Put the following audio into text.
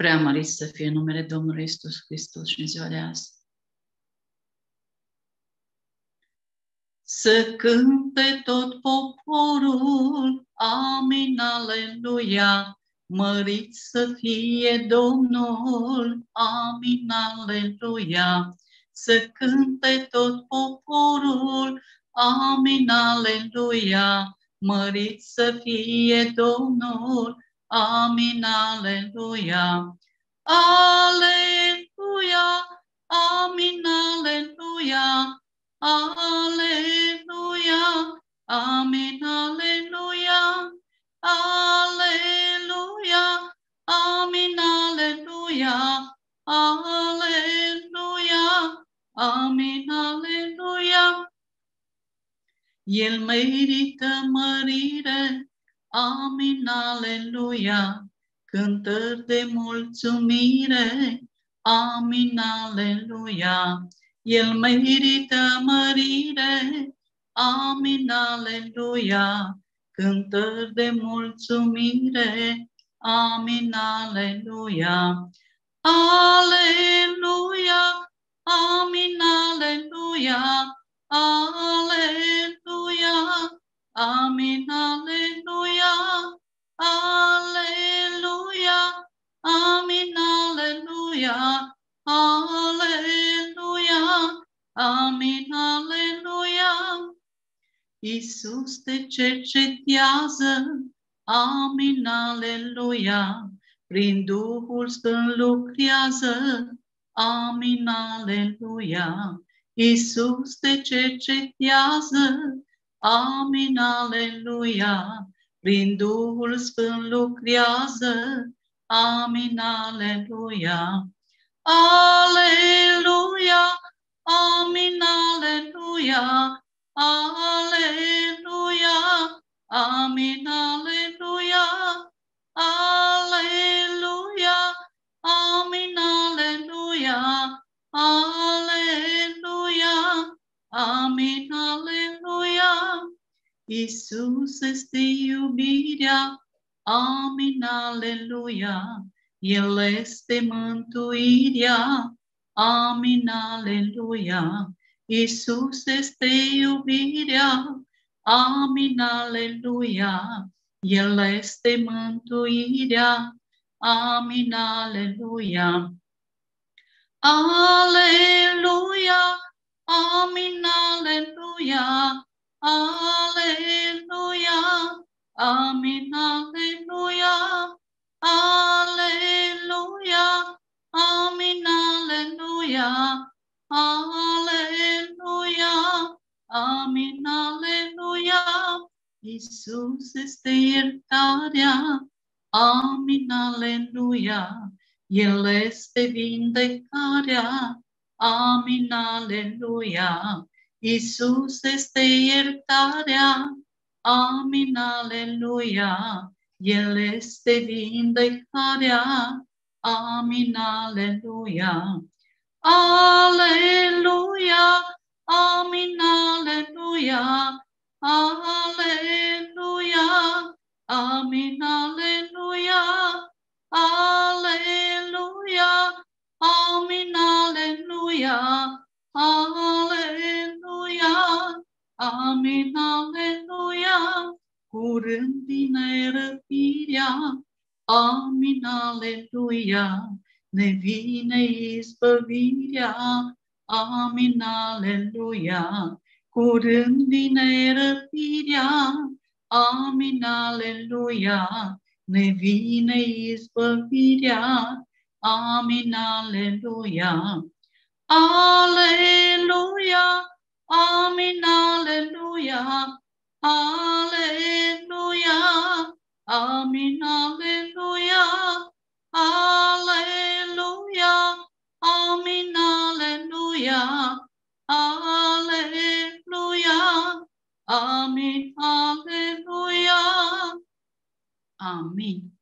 Preamărit să fie numele Domnului Iisus Hristos și în ziua de azi. Să cânte tot poporul, amin, aleluia, mărit să fie Domnul, amin, aleluia. Să cânte tot poporul, amin, aleluia, mărit să fie Domnul, amin, aleluia. Aleluia, amin, aleluia. Aleluia, amin, aleluia, aleluia, amin, aleluia, aleluia, amin, aleluia. El merită mărire, amin, aleluia, cântări de mulțumire, amin, aleluia. El merită mărire, amin, aleluia, cântări de mulțumire, amin, aleluia. Aleluia, amin, aleluia, aleluia, amin, aleluia, aleluia, amin, aleluia, aleluia, amin, aleluia. Iisus te cercetează, amin, aleluia, prin Duhul Sfânt lucrează, amin, aleluia. Iisus te cercetează, amin, aleluia, prin Duhul Sfânt lucrează, amin, aleluia. Aleluia, amin, aleluia, aleluia, amin, aleluia, aleluia, amin, aleluia, aleluia, amin, aleluia. Iisus este iubirea, amin, aleluia. El este mântuirea, amin, aleluia. Iisus este iubirea, amin, aleluia. El este mântuirea, amin, aleluia. Aleluia, amin, aleluia, aleluia, amin, aleluia. Aleluia, amin, aleluia, aleluia, amin, aleluia. Iisus este iertarea, amin, aleluia. El este vindecarea, amin, aleluia. Iisus este iertarea, amin, aleluia. El este vindecarea, amin, aleluia. Aleluia, amin, aleluia, aleluia, amin, aleluia, aleluia, amin, aleluia, aleluia, amin, aleluia. Curând vine răpirea, amin, aleluia, ne vine izbăvirea, amin, aleluia. Curând vine răpirea, amin, aleluia, ne vine izbăvirea, amin, aleluia. Aleluia, amin, aleluia, aleluia, amin, aleluia, aleluia, amin, aleluia, aleluia, amin, aleluia, amin.